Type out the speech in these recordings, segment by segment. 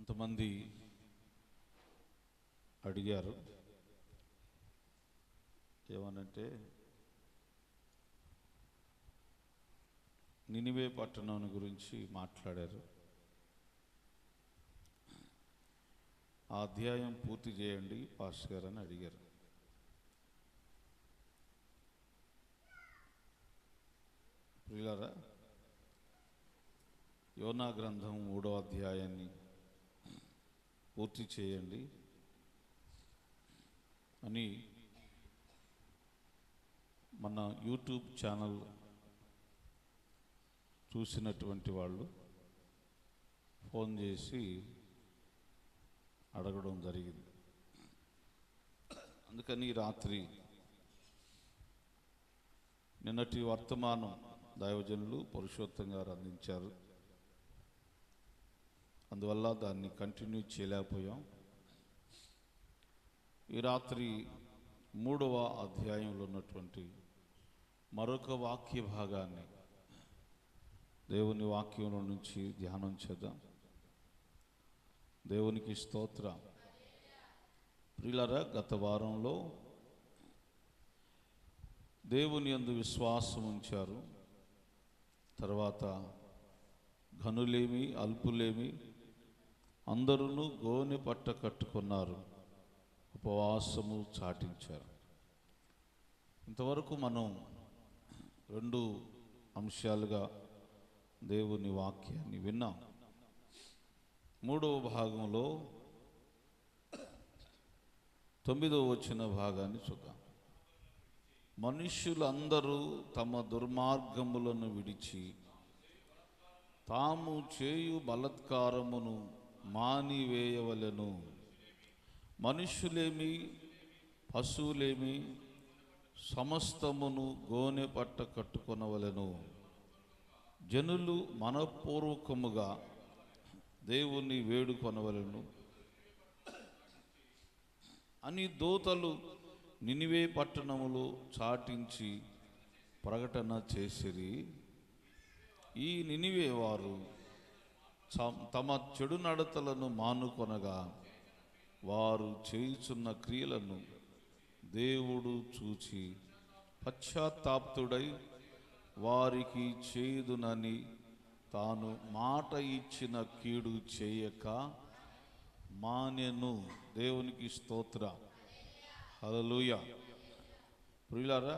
కొంతమంది అడిగారు, ఏమనంటే నినివే పట్టణం గురించి మాట్లాడారు. ఆ అధ్యాయం పూర్తి చేయండి పాస్టర్ గారు అని అడిగారు. ప్రియులారా, యోనా గ్రంథం 3వ అధ్యాయాన్ని పూర్తి చేయండి అని మన యూట్యూబ్ ఛానల్ చూసినటువంటి వాళ్ళు ఫోన్ చేసి అడగడం జరిగింది. అందుకని రాత్రి నిన్నటి వర్తమానం దైవజనులు పురుషోత్తం గారు అందించారు. అందువల్ల దాన్ని కంటిన్యూ చేయలేకపోయాం. ఈ రాత్రి 3వ అధ్యాయంలో ఉన్నటువంటి మరొక వాక్య భాగాన్ని దేవుని వాక్యంలో నుంచి ధ్యానం చేద్దాం. దేవునికి స్తోత్రం. ప్రియులారా, గత వారంలో దేవుని యందు విశ్వాసం ఉంచారు. తర్వాత ఘనులేమి అల్పులేమి అందరూ గోనె పట్ట కట్టుకున్నారు, ఉపవాసము చాటించారు. ఇంతవరకు మనం 2 అంశాలుగా దేవుని వాక్యాన్ని విన్నాం. 3వ భాగంలో 9వ వచన భాగాన్ని చూద్దాం. మనుష్యులందరూ తమ దుర్మార్గములను విడిచి తాము చేయు బలత్కారమును మానివేయవలెను. మనుష్యులేమి పశువులేమి సమస్తమును గోనె పట్ట కట్టుకొనవలెను. జనులు మనపూర్వకముగా దేవుని వేడుకొనవలెను అని దూతలు నినివే పట్టణములు చాటించి ప్రకటన చేసిరి. ఈ నినివే వారు తమ చెడు నడతలను మానుకొనగా వారు చేయుచున్న క్రియలను దేవుడు చూచి పశ్చాత్తాప్తుడై వారికి చేయుదునని తాను మాట ఇచ్చిన కీడు చేయక మానెను. దేవునికి స్తోత్రం. హల్లెలూయా. ప్రియులారా,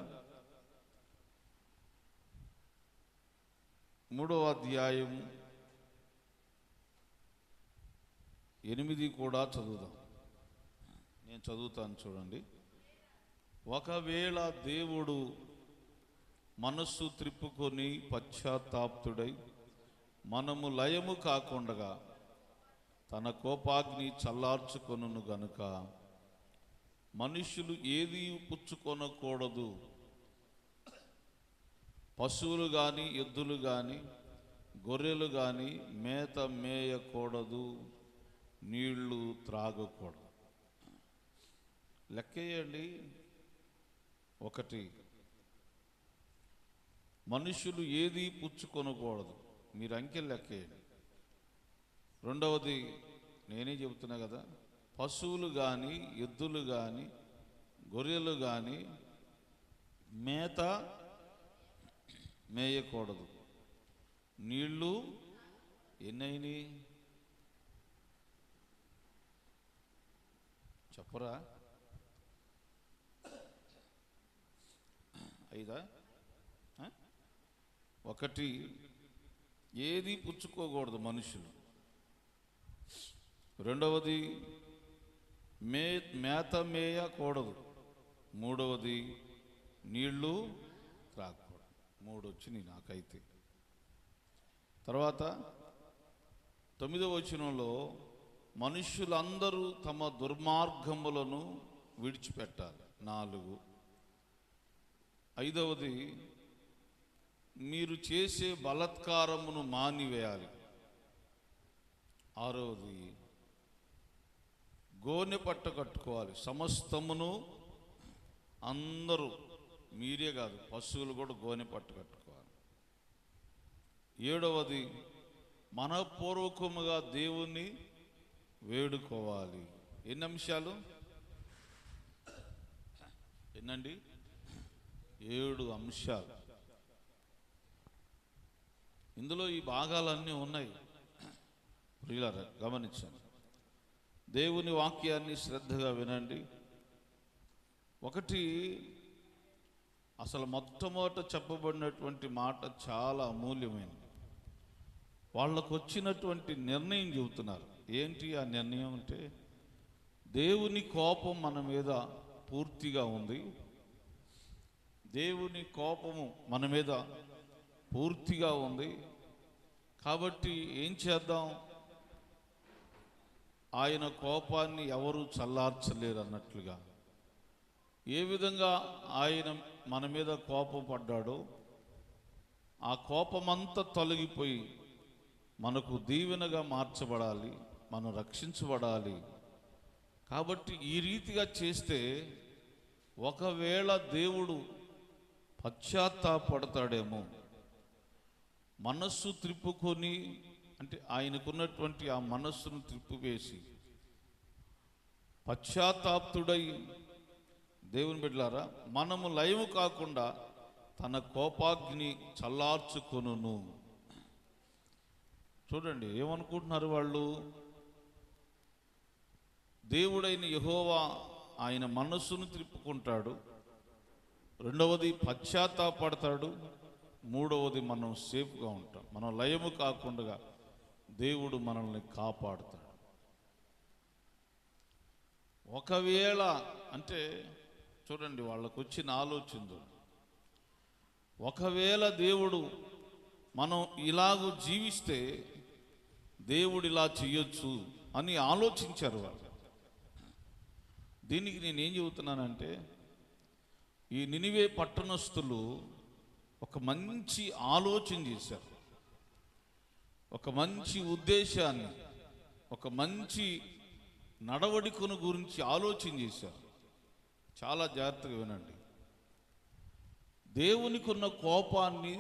3వ అధ్యాయం 8 కూడా చదువుదాం. నేను చదువుతాను, చూడండి. ఒకవేళ దేవుడు మనస్సు త్రిప్పుకొని పశ్చాత్తాప్తుడై మనము లయము కాకుండా తన కోపాగ్ని చల్లార్చుకొనును గనుక మనుష్యులు ఏది పుచ్చుకొనకూడదు, పశువులు కానీ ఎద్దులు కానీ గొర్రెలు కానీ మేత మేయకూడదు, నీళ్లు త్రాగకూడదు. లెక్కేయండి. 1, మనుషులు ఏది పుచ్చుకొనకూడదు. మీరు అంకెలు లెక్కేయండి. 2వది నేనే చెబుతున్నా కదా, పశువులు కానీ ఎద్దులు కానీ గొర్రెలు కానీ మేత మేయకూడదు, నీళ్ళు ఎన్నైనా చెప్పరా? 5? 1, ఏది పుచ్చుకోకూడదు మనుషులు. 2వది మేత మేయకూడదు. 3వది నీళ్లు త్రాగకూడదు. 3 వచ్చినాయి నాకైతే. తర్వాత 9వ వచనంలో మనుష్యులందరూ తమ దుర్మార్గములను విడిచిపెట్టాలి. 4. 5వది మీరు చేసే బలత్కారమును మానివేయాలి. 6వది గోనె పట్ట కట్టుకోవాలి. సమస్తమును అందరూ, మీరే కాదు పశువులు కూడా గోనె పట్ట కట్టుకోవాలి. 7వది మనపూర్వకముగా దేవుని వేడుకోవాలి. ఎన్ని అంశాలు? ఎన్నండి? 7 అంశాలు. ఇందులో ఈ భాగాలన్నీ ఉన్నాయి. ప్రియులారా గమనించండి, దేవుని వాక్యాన్ని శ్రద్ధగా వినండి. ఒకటి, అసలు మొట్టమొదట చెప్పబడినటువంటి మాట చాలా అమూల్యమైనది. వాళ్ళకు వచ్చినటువంటి నిర్ణయం చెబుతున్నారు. ఏంటి ఆ నిర్ణయం అంటే, దేవుని కోపం మన మీద పూర్తిగా ఉంది. దేవుని కోపము మన మీద పూర్తిగా ఉంది. కాబట్టి ఏం చేద్దాం? ఆయన కోపాన్ని ఎవరు చల్లార్చలేరు అన్నట్లుగా, ఏ విధంగా ఆయన మన మీద కోపం పడ్డాడో ఆ కోపమంతా తొలగిపోయి మనకు దీవెనగా మార్చబడాలి, మనం రక్షించబడాలి. కాబట్టి ఈ రీతిగా చేస్తే ఒకవేళ దేవుడు పశ్చాత్తాపడతాడేమో, మనస్సు త్రిప్పుకొని, అంటే ఆయనకున్నటువంటి ఆ మనస్సును త్రిప్పివేసి పశ్చాత్తాప్తుడై, దేవుని బిడ్డలారా, మనము లయము కాకుండా తన కోపాగ్ని చల్లార్చుకొనును. చూడండి ఏమనుకుంటున్నారు వాళ్ళు? దేవుడైన యెహోవా ఆయన మనస్సును త్రిప్పుకుంటాడు, రెండవది పశ్చాత్తాపడతాడు, మూడవది మనం సేఫ్గా ఉంటాం, మనం లయము కాకుండా దేవుడు మనల్ని కాపాడుతాడు. ఒకవేళ అంటే చూడండి వాళ్ళకు వచ్చిన ఆలోచన, ఒకవేళ దేవుడు మనం ఇలాగూ జీవిస్తే దేవుడు ఇలా చెయ్యొచ్చు అని ఆలోచించారు వాళ్ళు. దీనికి నేనేం చెబుతున్నానంటే, ఈ నినివే పట్టణస్థులు ఒక మంచి ఆలోచన చేశారు, ఒక మంచి ఉద్దేశాన్ని, ఒక మంచి నడవడికను గురించి ఆలోచన చేశారు. చాలా జాగ్రత్తగా వినండి. దేవునికి ఉన్న కోపాన్ని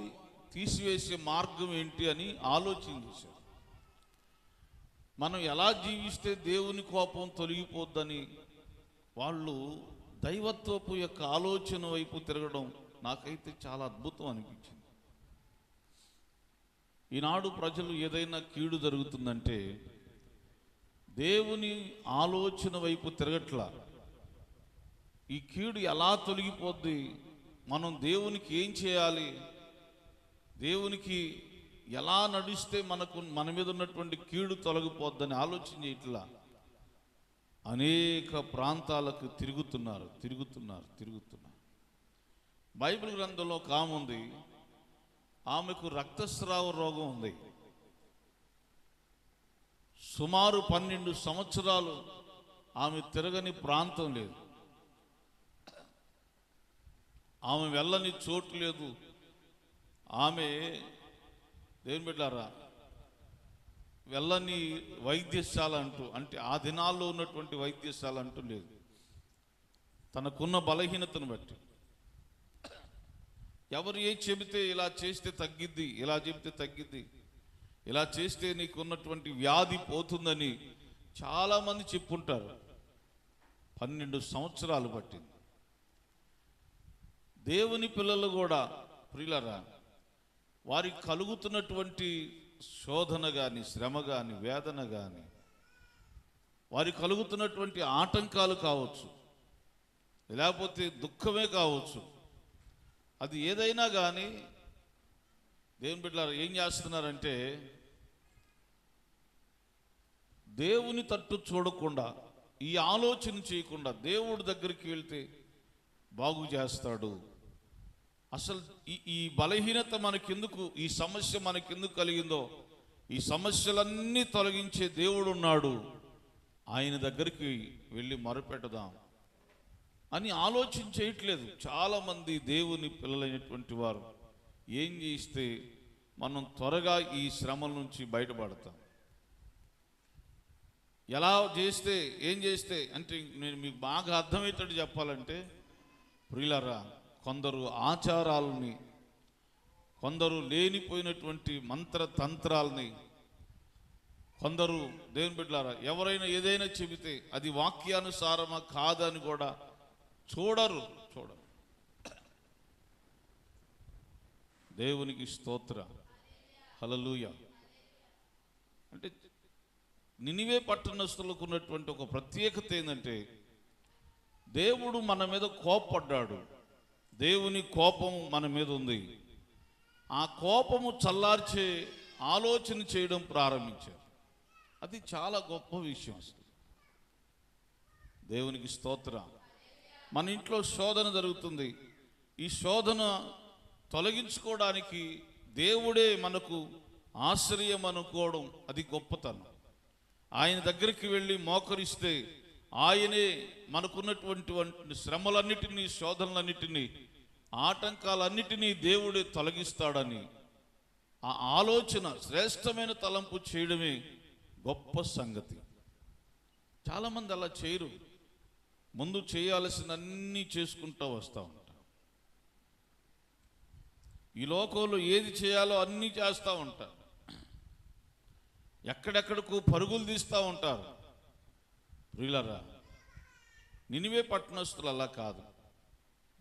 తీసివేసే మార్గం ఏంటి అని ఆలోచన చేశారు. మనం ఎలా జీవిస్తే దేవుని కోపం తొలగిపోద్దని వాళ్ళు దైవత్వపు యొక్క ఆలోచన వైపు తిరగడం నాకైతే చాలా అద్భుతం అనిపించింది. ఈనాడు ప్రజలు ఏదైనా కీడు జరుగుతుందంటే దేవుని ఆలోచన వైపు తిరగట్లా. ఈ కీడు ఎలా తొలగిపోద్ది, మనం దేవునికి ఏం చేయాలి, దేవునికి ఎలా నడిస్తే మన మీద ఉన్నటువంటి కీడు తొలగిపోద్దని ఆలోచన ఇట్లా అనేక ప్రాంతాలకు తిరుగుతున్నారు. బైబిల్ గ్రంథంలో ఒక ఆమె ఉంది, ఆమెకు రక్తస్రావ రోగం ఉంది. సుమారు 12 సంవత్సరాలు ఆమె తిరగని ప్రాంతం లేదు, ఆమె వెళ్ళని చోటు లేదు. ఆమె దేవుని బిడ్డలారా వెళ్ళని వైద్యశాల అంటూ, అంటే ఆ దినాల్లో ఉన్నటువంటి వైద్యశాల అంటూ లేదు. తనకున్న బలహీనతను బట్టి ఎవరు ఏ చెబితే ఇలా చేస్తే తగ్గిద్ది, ఇలా చెబితే తగ్గిద్ది, ఇలా చేస్తే నీకున్నటువంటి వ్యాధి పోతుందని చాలామంది చెప్పుంటారు. 12 సంవత్సరాలు పట్టింది. దేవుని పిల్లలు కూడా ప్రియులారా, వారికి కలుగుతున్నటువంటి శోధన కానీ, శ్రమ కానీ, వేదన కానీ, వారికి కలుగుతున్నటువంటి ఆటంకాలు కావచ్చు, లేకపోతే దుఃఖమే కావచ్చు, అది ఏదైనా కానీ దేవుని బిడ్డలారా ఏం చేస్తున్నారంటే దేవుని తట్టు చూడకుండా, ఈ ఆలోచన చేయకుండా దేవుడి దగ్గరికి వెళ్తే బాగు చేస్తాడు. అసలు ఈ బలహీనత మనకెందుకు, ఈ సమస్య మనకెందుకు కలిగిందో, ఈ సమస్యలన్నీ తొలగించే దేవుడు ఉన్నాడు, ఆయన దగ్గరికి వెళ్ళి మొరపెడదాం అని ఆలోచన చేయట్లేదు చాలామంది దేవుని పిల్లలైనటువంటి వారు. ఏం చేస్తే మనం త్వరగా ఈ శ్రమల నుంచి బయటపడతాం, ఎలా చేస్తే, ఏం చేస్తే అంటే నేను మీకు బాగా అర్థమయ్యేటట్టు చెప్పాలంటే ప్రియులారా, కొందరు ఆచారాలని, కొందరు లేనిపోయినటువంటి మంత్రతంత్రాలని, కొందరు దేవుని బిడ్డలారా ఎవరైనా ఏదైనా చెబితే అది వాక్యానుసారమా కాదని కూడా చూడరు. దేవునికి స్తోత్ర, హల్లెలూయా. అంటే నినివే పట్టణస్థులకు ఉన్నటువంటి ఒక ప్రత్యేకత ఏంటంటే దేవుడు మన మీద కోపపడ్డాడు. దేవుని కోపం మన మీద ఉంది. ఆ కోపము చల్లార్చే ఆలోచన చేయడం ప్రారంభించారు. అది చాలా గొప్ప విషయం అసలు. దేవునికి స్తోత్ర. మన ఇంట్లో శోధన జరుగుతుంది. ఈ శోధన తొలగించుకోవడానికి దేవుడే మనకు ఆశ్రయం అనుకోవడం అది గొప్పతనం. ఆయన దగ్గరికి వెళ్ళి మోకరిస్తే ఆయనే మనకున్నటువంటి శ్రమలన్నిటినీ, శోధనలన్నిటినీ, ఆటంకాలన్నిటినీ దేవుడే తొలగిస్తాడని ఆ ఆలోచన, శ్రేష్టమైన తలంపు చేయడమే గొప్ప సంగతి. చాలామంది అలా చేయరు. ముందు చేయాల్సిన అన్నీ చేసుకుంటూ వస్తూ ఉంటారు. ఈ లోకంలో ఏది చేయాలో అన్నీ చేస్తూ ఉంటారు. ఎక్కడెక్కడికో పరుగులు తీస్తూ ఉంటారు. ప్రియులారా, నినివే పట్టణస్థులు అలా కాదు.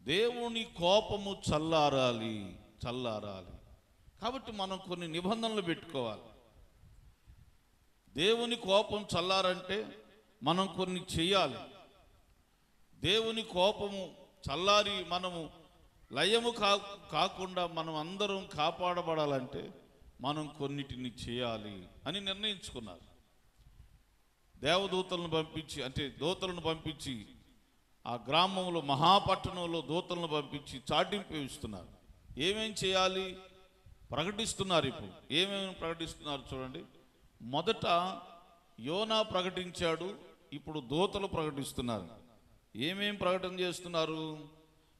దేవుని కోపము చల్లారాలి. కాబట్టి మనం కొన్ని నిబంధనలు పెట్టుకోవాలి. దేవుని కోపం చల్లారంటే మనం కొన్ని చెయ్యాలి. దేవుని కోపము చల్లారి మనము లయము కాకుండా మనం అందరం కాపాడబడాలంటే మనం కొన్నిటిని చేయాలి అని నిర్ణయించుకున్నారు. దేవదూతలను పంపించి, అంటే దూతలను పంపించి ఆ గ్రామంలో, మహాపట్టణంలో దూతలను పంపించి చాటింపు ఇస్తున్నారు. ఏమేం చేయాలి ప్రకటిస్తున్నారు. ఇప్పుడు ఏమేమి ప్రకటిస్తున్నారు చూడండి. మొదట యోనా ప్రకటించాడు, ఇప్పుడు దూతలు ప్రకటిస్తున్నారు. ఏమేం ప్రకటన చేస్తున్నారు?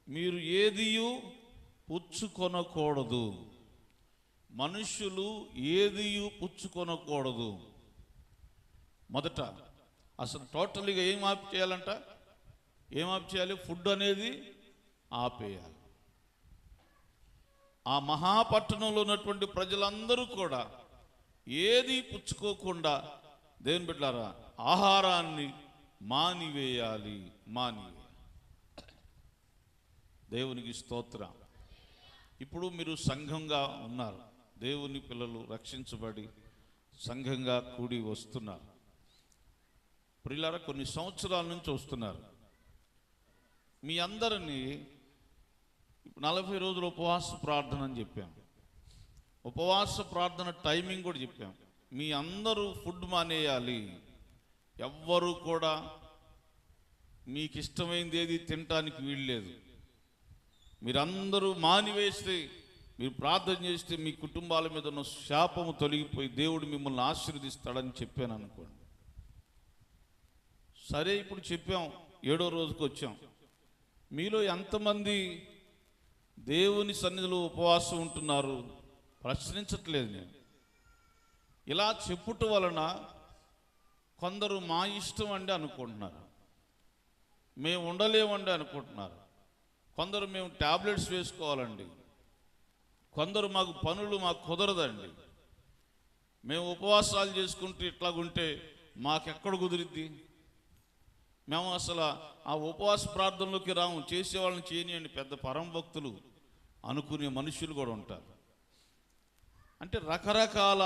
మీరు ఏదియు పుచ్చుకొనకూడదు. మనుష్యులు ఏదియు పుచ్చుకొనకూడదు. మొదట అసలు టోటల్గా ఏం ఆపు చేయాలంట? ఏం ఆపు చేయాలి? ఫుడ్ అనేది ఆపేయాలి. ఆ మహాపట్టణంలో ఉన్నటువంటి ప్రజలందరూ కూడా ఏది పుచ్చుకోకుండా దేవుని బిడ్డలారా ఆహారాన్ని మానివేయాలి. దేవునికి స్తోత్రం. ఇప్పుడు మీరు సంఘంగా ఉన్నారు. దేవుని పిల్లలు రక్షించబడి సంఘంగా కూడి వస్తున్నారు. ప్రియులారా, కొన్ని సంవత్సరాల నుంచి వస్తున్నారు. మీ అందరినీ 40 రోజులు ఉపవాస ప్రార్థన అని చెప్పాం. ఉపవాస ప్రార్థన టైమింగ్ కూడా చెప్పాం. మీ అందరూ ఫుడ్ మానేయాలి. ఎవ్వరూ కూడా మీకు ఇష్టమైంది ఏది తినటానికి వీల్లేదు. మీరందరూ మానివేస్తే, మీరు ప్రార్థన చేస్తే మీ కుటుంబాల మీద ఉన్న శాపము తొలగిపోయి దేవుడు మిమ్మల్ని ఆశీర్వదిస్తాడని చెప్పాను అనుకోండి. సరే, ఇప్పుడు చెప్పాం, 7వ రోజుకి వచ్చాం. మీలో ఎంతమంది దేవుని సన్నిధిలో ఉపవాసం ఉంటున్నారు? ప్రశ్నించట్లేదు నేను. ఇలా చెప్పుట వలన కొందరు మా ఇష్టం అండి అనుకుంటున్నారు, మేము ఉండలేమండి అనుకుంటున్నారు. కొందరు మేము టాబ్లెట్స్ వేసుకోవాలండి, కొందరు మాకు పనులు మాకు కుదరదండి, మేము ఉపవాసాలు చేసుకుంటూ ఇట్లాగుంటే మాకెక్కడ కుదిరిద్ది, మేము అసలు ఆ ఉపవాస ప్రార్థనలోకి రాము, చేసేవాళ్ళని చేయనియండి, పెద్ద పరమ భక్తులు అనుకునే మనుషులు కూడా ఉంటారు. అంటే రకరకాల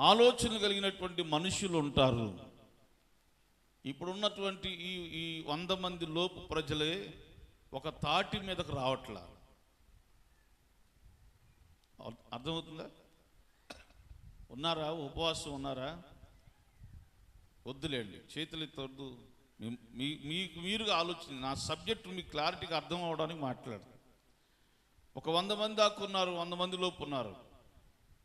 ఆలోచన కలిగినటువంటి మనుషులు ఉంటారు. ఇప్పుడున్నటువంటి ఈ 100 మంది లోపు ప్రజలే ఒక తాటి మీదకు రావట్లా. అర్థమవుతుందా? ఉన్నారా? ఉపవాసం ఉన్నారా? వద్దులేండి, చేతులు ఎత్తొద్దు. మీకు మీరుగా ఆలోచన, నా సబ్జెక్టు మీకు క్లారిటీగా అర్థం అవడానికి మాట్లాడతాను. ఒక 100 మంది దాకా ఉన్నారు, 100 మంది లోపు ఉన్నారు.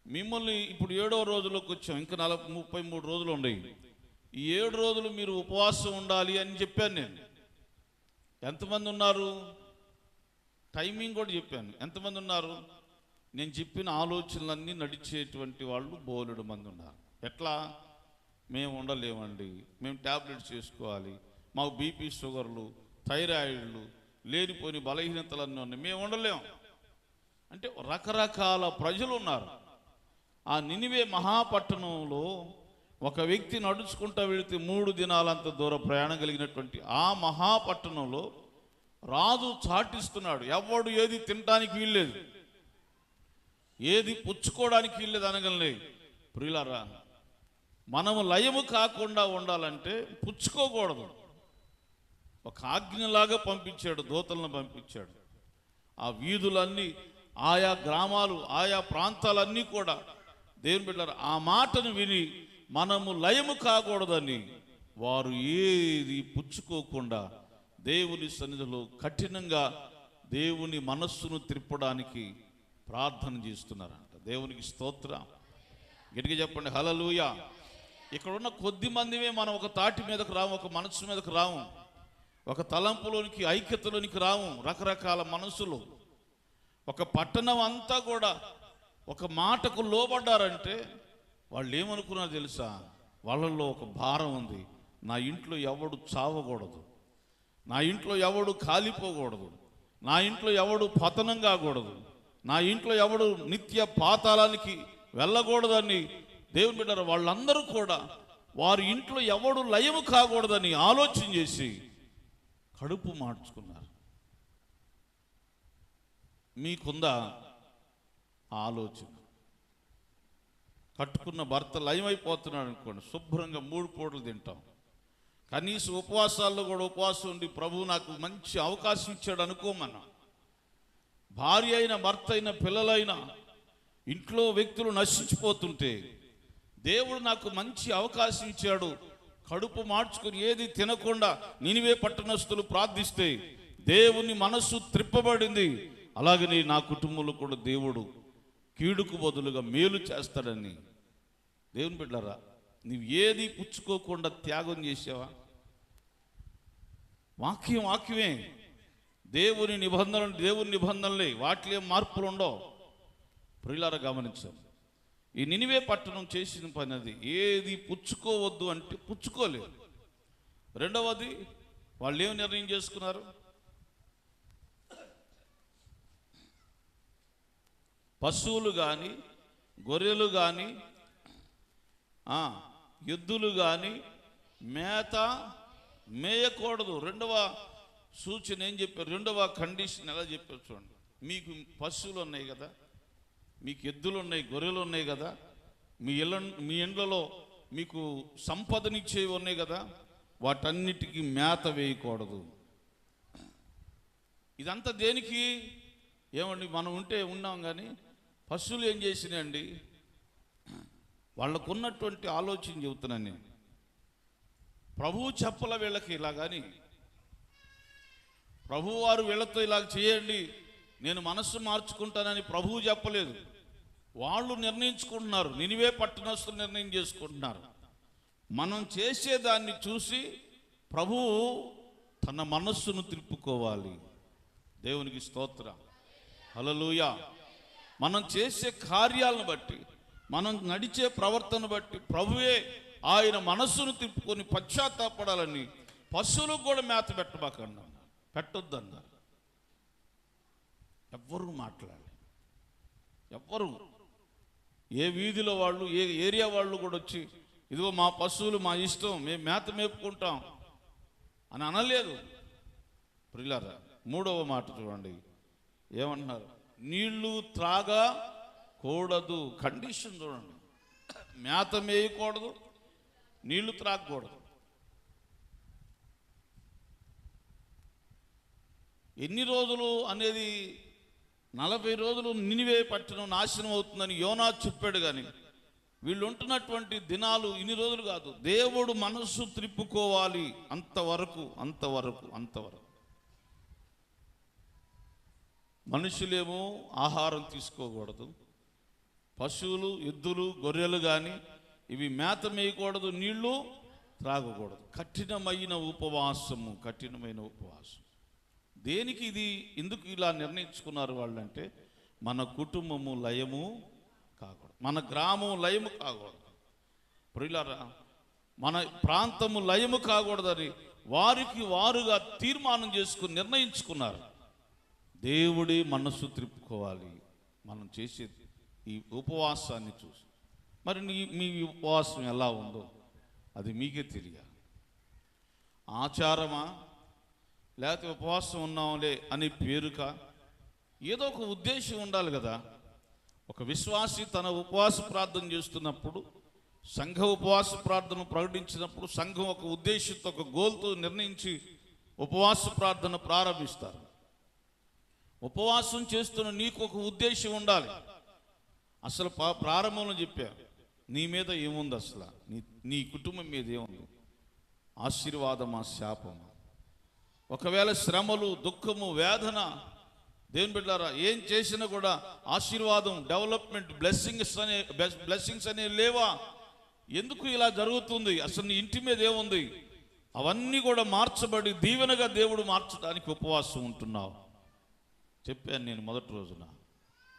మిమ్మల్ని ఇప్పుడు 7వ రోజులోకి వచ్చాం. ఇంకా 33 రోజులు ఉన్నాయి. ఈ 7 రోజులు మీరు ఉపవాసం ఉండాలి అని చెప్పాను నేను. ఎంతమంది ఉన్నారు? టైమింగ్ కూడా చెప్పాను. ఎంతమంది ఉన్నారు? నేను చెప్పిన ఆలోచనలన్నీ నడిచేటువంటి వాళ్ళు బోలెడు మంది ఉన్నారు. ఎట్లా? మేము ఉండలేమండి, మేము ట్యాబ్లెట్స్ చేసుకోవాలి, మాకు బీపీ, షుగర్లు, థైరాయిడ్లు, లేనిపోని బలహీనతలన్నీ ఉన్నాయి, మేము ఉండలేము. అంటే రకరకాల ప్రజలు ఉన్నారు. ఆ నినివే మహాపట్టణంలో ఒక వ్యక్తి నడుచుకుంటూ వెళితే 3 దినాలంత దూర ప్రయాణం కలిగినటువంటి ఆ మహాపట్టణంలో రాజు చాటిస్తున్నాడు. ఎవడు ఏది తినడానికి వీల్లేదు, ఏది పుచ్చుకోవడానికి వీల్లేదు అనగలనే. ప్రియులారా, మనము లయము కాకుండా ఉండాలంటే పుచ్చుకోకూడదు. ఒక ఆజ్ఞలాగా పంపించాడు, దూతలను పంపించాడు. ఆ వీధులన్నీ, ఆయా గ్రామాలు, ఆయా ప్రాంతాలన్నీ కూడా దేవుని బిడ్డలారా ఆ మాటను విని మనము లయము కాకూడదని వారు ఏది పుచ్చుకోకుండా దేవుని సన్నిధిలో కఠినంగా దేవుని మనస్సును త్రిప్పడానికి ప్రార్థన చేస్తున్నారంట. దేవునికి స్తోత్రం. గట్టిగా చెప్పండి హల్లెలూయా. ఇక్కడ ఉన్న కొద్ది మందిమే మనం ఒక తాటి మీదకు రాము, ఒక మనస్సు మీదకు రాము, ఒక తలంపులోనికి, ఐక్యతలోనికి రాము. రకరకాల మనసులు, ఒక పట్టణం అంతా కూడా ఒక మాటకు లోబడ్డారంటే వాళ్ళు ఏమనుకున్నారో తెలుసా? వాళ్ళల్లో ఒక భారం ఉంది. నా ఇంట్లో ఎవడు చావకూడదు, నా ఇంట్లో ఎవడు కాలిపోకూడదు, నా ఇంట్లో ఎవడు పతనం కాకూడదు, నా ఇంట్లో ఎవడు నిత్య పాతాళానికి వెళ్ళకూడదని దేవుని బిడ్డలారా వాళ్ళందరూ కూడా వారి ఇంట్లో ఎవడు లయము కాకూడదని ఆలోచన చేసి కడుపు మార్చుకున్నారు. మీకుందా ఆలోచన? కట్టుకున్న భర్త లయమైపోతున్నాడు అనుకోండి, శుభ్రంగా 3 పూటలు తింటాం. కనీసం ఉపవాసాల్లో కూడా ఉపవాసం ఉండి ప్రభువు నాకు మంచి అవకాశం ఇచ్చాడు అనుకోమన్నా. భార్య అయిన, భర్త అయిన, పిల్లలైన, ఇంట్లో వ్యక్తులు నశించిపోతుంటే దేవుడు నాకు మంచి అవకాశం ఇచ్చాడు, కడుపు మార్చుకుని ఏది తినకుండా నినివే పట్టణస్థులు ప్రార్థిస్తే దేవుని మనస్సు త్రిప్పబడింది. అలాగనే నా కుటుంబంలో కూడా దేవుడు కీడుకు బదులుగా మేలు చేస్తాడని. దేవుని బిడ్డలారా, నువ్వు ఏది పుచ్చుకోకుండా త్యాగం చేసావా? వాక్యమే దేవుని నిబంధనలే, వాటిలో మార్పులు ఉండవు. ప్రియులారా గమనించాలి, ఈ నినివే పట్టణం చేసిన పని అది. ఏది పుచ్చుకోవద్దు అంటే పుచ్చుకోలేదు. రెండవది, వాళ్ళు ఏం నిర్ణయం చేసుకున్నారు? పశువులు కానీ, గొర్రెలు కానీ, ఎద్దులు కానీ మేత మేయకూడదు. రెండవ సూచన ఏం చెప్పారు? రెండవ కండిషన్ ఎలా చెప్పారు చూడండి. మీకు పశువులు ఉన్నాయి కదా, మీకు ఎద్దులు ఉన్నాయి, గొర్రెలు ఉన్నాయి కదా, మీ ఇండ్లలో మీకు సంపదనిచ్చేవి ఉన్నాయి కదా, వాటన్నిటికీ మేత వేయకూడదు. ఇదంతా దేనికి? ఏమండి, మనం ఉన్నాం కానీ పశువులు ఏం చేసినాయండి? వాళ్ళకున్నటువంటి ఆలోచన చెబుతున్నాను నేను. ప్రభువు చెప్పల వీళ్ళకి ఇలా, కానీ ప్రభువు వారు వీళ్ళతో ఇలా చేయండి, నేను మనస్సు మార్చుకుంటానని ప్రభువు చెప్పలేదు. వాళ్ళు నిర్ణయించుకుంటున్నారు, నినివే పట్టణస్థులు నిర్ణయం చేసుకుంటున్నారు. మనం చేసేదాన్ని చూసి ప్రభువు తన మనస్సును తిప్పుకోవాలి. దేవునికి స్తోత్రం, హల్లెలూయా. మనం చేసే కార్యాలను బట్టి, మనం నడిచే ప్రవర్తన బట్టి ప్రభువే ఆయన మనస్సును తిప్పుకొని పశ్చాత్తాపడాలని పశువులకు కూడా మేత పెట్టొద్దన్నారు. ఎవ్వరూ మాట్లాడాలి, ఎవ్వరు, ఏ వీధిలో వాళ్ళు, ఏ ఏరియా వాళ్ళు కూడా వచ్చి ఇదిగో మా పశువులు మా ఇష్టం, మేము మేత మేపుకుంటాం అని అనలేదు. ప్రియులారా, 3వ మాట చూడండి, ఏమంటున్నారు? నీళ్లు త్రాగకూడదు. కండిషన్ చూడండి, మేత మేయకూడదు, నీళ్లు త్రాగకూడదు. ఎన్ని రోజులు అనేది? 40 రోజులు నినివే పట్టణం నాశనం అవుతుందని యోనా చెప్పాడు. కానీ వీళ్ళు ఉంటున్నటువంటి దినాలు ఇన్ని రోజులు కాదు. దేవుడు మనస్సు త్రిప్పుకోవాలి అంతవరకు. మనుషులేమో ఆహారం తీసుకోకూడదు, పశువులు, ఎద్దులు, గొర్రెలు కానీ ఇవి మేత మేయకూడదు, నీళ్లు త్రాగకూడదు. కఠినమైన ఉపవాసం. దేనికి ఇది? ఎందుకు ఇలా నిర్ణయించుకున్నారు వాళ్ళంటే, మన కుటుంబము లయము కాకూడదు, మన గ్రామం లయము కాకూడదు, ప్రియులారా మన ప్రాంతము లయము కాకూడదని వారికి వారుగా తీర్మానం చేసుకుని నిర్ణయించుకున్నారు. దేవుడే మనస్సు త్రిప్పుకోవాలి మనం చేసే ఈ ఉపవాసాన్ని చూసి. మరి మీ ఉపవాసం ఎలా ఉందో అది మీకే తెలియాలి. ఆచారమా, లేకపోతే ఉపవాసం ఉన్నాంలే అని పేరుక, ఏదో ఒక ఉద్దేశం ఉండాలి కదా. ఒక విశ్వాసి తన ఉపవాస ప్రార్థన చేస్తున్నప్పుడు, సంఘ ఉపవాస ప్రార్థన ప్రకటించినప్పుడు సంఘం ఒక ఉద్దేశంతో, ఒక గోల్తో నిర్ణయించి ఉపవాస ప్రార్థన ప్రారంభిస్తారు. ఉపవాసం చేస్తున్న నీకు ఒక ఉద్దేశం ఉండాలి. అసలు ప్రారంభంలో చెప్పా, నీ మీద ఏముంది, అసలు నీ కుటుంబం మీద ఏముంది, ఆశీర్వాదమా శాపమా? ఒకవేళ శ్రమలు, దుఃఖము, వేదన, దేవుని బిడ్డలారా ఏం చేసినా కూడా ఆశీర్వాదం, డెవలప్మెంట్, బ్లెస్సింగ్స్ అనే లేవా? ఎందుకు ఇలా జరుగుతుంది? అసలు నీ ఇంటి మీద ఏముంది? అవన్నీ కూడా మార్చబడి దీవెనగా దేవుడు మార్చడానికి ఉపవాసం ఉంటున్నావు చెప్పాను నేను మొదటి రోజున,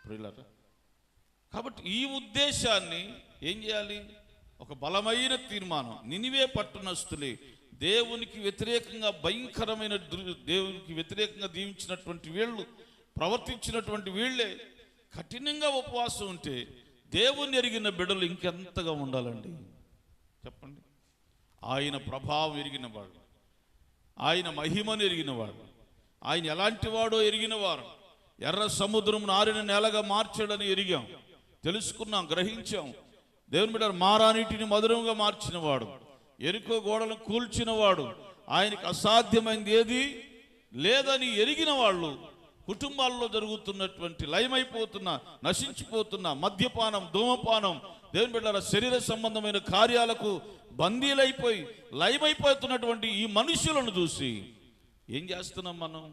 ప్రియులారా. కాబట్టి ఈ ఉద్దేశాన్ని ఏం చేయాలి? ఒక బలమైన తీర్మానం. నినివే పట్టణస్థులే దేవునికి వ్యతిరేకంగా భయంకరమైన, దేవునికి వ్యతిరేకంగా దీవించినటువంటి వీళ్ళు, ప్రవర్తించినటువంటి వీళ్ళే కఠినంగా ఉపవాసం ఉంటే దేవుని ఎరిగిన బిడ్డలు ఇంకెంతగా ఉండాలండి చెప్పండి. ఆయన ప్రభావం ఎరిగిన వాడు, ఆయన మహిమను ఎరిగిన వాడు, ఆయన ఎలాంటి వాడో ఎరిగిన వారు. ఎర్ర సముద్రం నారిన నేలగా మార్చాడని ఎరిగాం, తెలుసుకున్నాం, గ్రహించాం. దేవుని బిడ్డ మారానీటిని మధురంగా మార్చిన వాడు, ఎరుకో గోడలను కూల్చిన వాడు, ఆయనకు అసాధ్యమైంది ఏది లేదని ఎరిగిన వాళ్ళు కుటుంబాల్లో జరుగుతున్నటువంటి లయమైపోతున్న, నశించిపోతున్న మద్యపానం, ధూమపానం, దేవుని బిడ్డల శరీర సంబంధమైన కార్యాలకు బందీలైపోయి లయమైపోతున్నటువంటి ఈ మనుషులను చూసి ఏం చేస్తున్నాం మనం?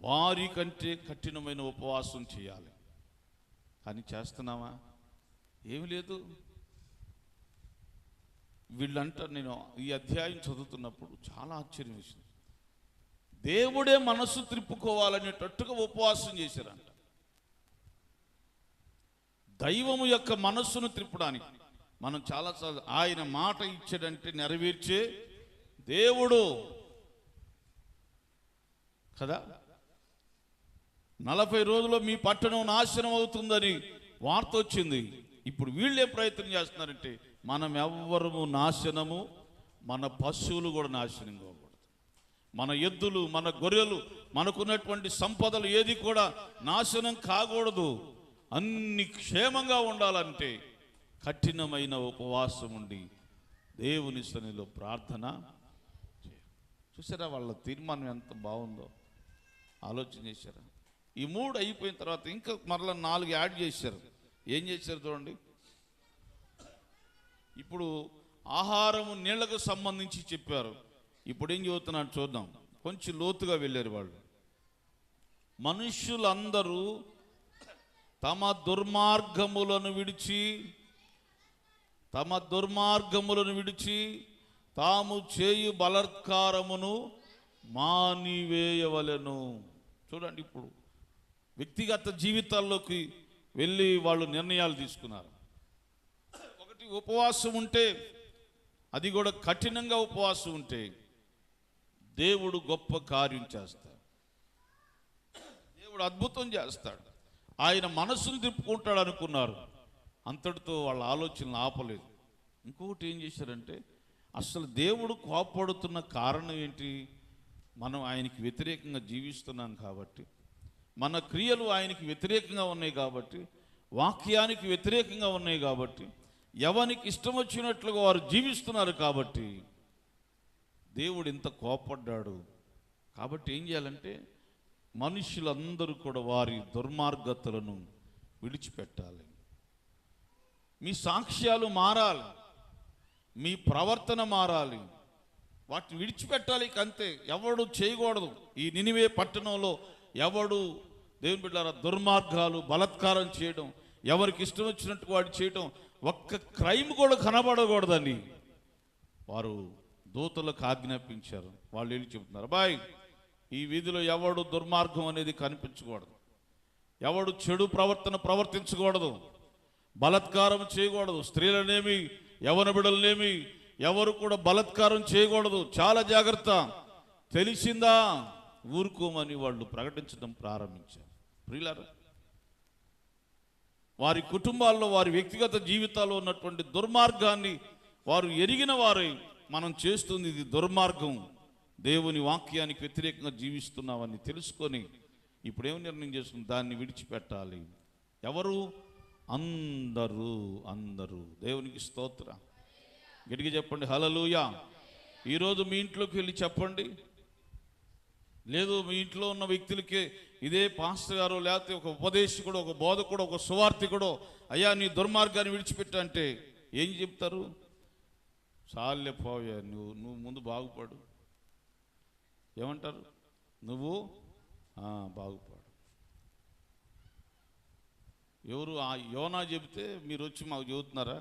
వారి కంటే కఠినమైన ఉపవాసం చేయాలి. కానీ చేస్తున్నామా? ఏమి లేదు. వీళ్ళంటారు, నేను ఈ అధ్యాయం చదువుతున్నప్పుడు చాలా ఆశ్చర్యం వేసింది. దేవుడే మనస్సు త్రిప్పుకోవాలనేటట్టుగా ఉపవాసం చేశారంట. దైవము యొక్క మనస్సును త్రిప్పడానికి మనం చాలాసార్లు, ఆయన మాట ఇచ్చాడంటే నెరవేర్చే దేవుడు కదా. 40 రోజుల్లో మీ పట్టణం నాశనం అవుతుందని వార్త వచ్చింది. ఇప్పుడు వీళ్ళే ప్రయత్నం చేస్తున్నారంటే మనం ఎవ్వరము నాశనము, మన పశువులు కూడా నాశనం కాకూడదు, మన ఎద్దులు, మన గొర్రెలు, మనకున్నటువంటి సంపదలు ఏది కూడా నాశనం కాకూడదు. అన్ని క్షేమంగా ఉండాలంటే కఠినమైన ఉపవాసం ఉండి దేవుని సన్నిధిలో ప్రార్థన చేయాలి. చూసారా వాళ్ళ తీర్మానం ఎంత బాగుందో? ఆలోచన చేశారా? ఈ 3 అయిపోయిన తర్వాత ఇంకా మరలా 4 యాడ్ చేశారు. ఏం చేశారు చూడండి. ఇప్పుడు ఆహారము, నీళ్లకు సంబంధించి చెప్పారు. ఇప్పుడు ఏం చెబుతున్నాడు చూద్దాం. కొంచెం లోతుగా వెళ్ళారు వాళ్ళు. మనుష్యులందరూ తమ దుర్మార్గములను విడిచి తాము చేయు బలాత్కారమును మానివేయవలెను. చూడండి, ఇప్పుడు వ్యక్తిగత జీవితాల్లోకి వెళ్ళి వాళ్ళు నిర్ణయాలు తీసుకున్నారు. ఒకటి, ఉపవాసం ఉంటే, అది కూడా కఠినంగా ఉపవాసం ఉంటే దేవుడు గొప్ప కార్యం చేస్తాడు, దేవుడు అద్భుతం చేస్తాడు, ఆయన మనసును తిప్పుకుంటాడు అనుకున్నారు. అంతటితో వాళ్ళ ఆలోచనలు ఆపలేదు. ఇంకొకటి ఏం చేశారంటే, అసలు దేవుడు కోపడుతున్న కారణం ఏంటి? మనం ఆయనకి వ్యతిరేకంగా జీవిస్తున్నాం కాబట్టి, మన క్రియలు ఆయనకి వ్యతిరేకంగా ఉన్నాయి కాబట్టి, వాక్యానికి వ్యతిరేకంగా ఉన్నాయి కాబట్టి, ఎవరికి ఇష్టం వచ్చినట్లుగా వారు జీవిస్తున్నారు కాబట్టి దేవుడు ఇంత కోపడ్డాడు. కాబట్టి ఏం చేయాలంటే, మనుషులందరూ కూడా వారి దుర్మార్గతలను విడిచిపెట్టాలి. మీ సాక్ష్యాలు మారాలి, మీ ప్రవర్తన మారాలి, వాటిని విడిచిపెట్టాలి. అంతే, ఎవడు చేయకూడదు. ఈ నినివే పట్టణంలో ఎవడు, దేవుని బిడ్డలారా, దుర్మార్గాలు, బలాత్కారం చేయడం, ఎవరికి ఇష్టం వచ్చినట్టు వాడు చేయడం, ఒక్క క్రైమ్ కూడా కనబడకూడదని వారు దూతలకు ఆజ్ఞాపించారు. వాళ్ళు వెళ్ళి చెబుతున్నారు, బాయ్, ఈ వీధిలో ఎవడు దుర్మార్గం అనేది కనిపించకూడదు, ఎవడు చెడు ప్రవర్తించకూడదు, బలాత్కారం చేయకూడదు, స్త్రీలనేమి యవ్వన బిడ్డలనేమి ఎవరు కూడా బలాత్కారం చేయకూడదు, చాలా జాగ్రత్త, తెలిసిందా ఊరుకోమని వాళ్ళు ప్రకటించడం ప్రారంభించారు. ప్రియులారా, వారి కుటుంబాల్లో, వారి వ్యక్తిగత జీవితాల్లో ఉన్నటువంటి దుర్మార్గాన్ని వారు ఎరిగిన వారై మనం చేస్తుంది ఇది దుర్మార్గం, దేవుని వాక్యానికి వ్యతిరేకంగా జీవిస్తున్నామని తెలుసుకొని ఇప్పుడేం నిర్ణయం చేసుకుని దాన్ని విడిచిపెట్టాలి. ఎవరు? అందరూ. అందరూ. దేవునికి స్తోత్రం. గట్టిగా చెప్పండి హల్లెలూయా. ఈరోజు మీ ఇంట్లోకి వెళ్ళి చెప్పండి. లేదు మీ ఇంట్లో ఉన్న వ్యక్తులకి ఇదే పాస్టర్ గారు లేకపోతే ఒక ఉపదేశకుడు, ఒక బోధకుడు, ఒక సువార్థికుడు అయ్యా నీ దుర్మార్గాన్ని విడిచిపెట్టంటే ఏం చెప్తారు? చాలే పోయా, నువ్వు ముందు బాగుపడు. ఏమంటారు? నువ్వు బాగుపడు. ఎవరు? ఆ యోనా చెబితే మీరు వచ్చి మాకు చెబుతున్నారా?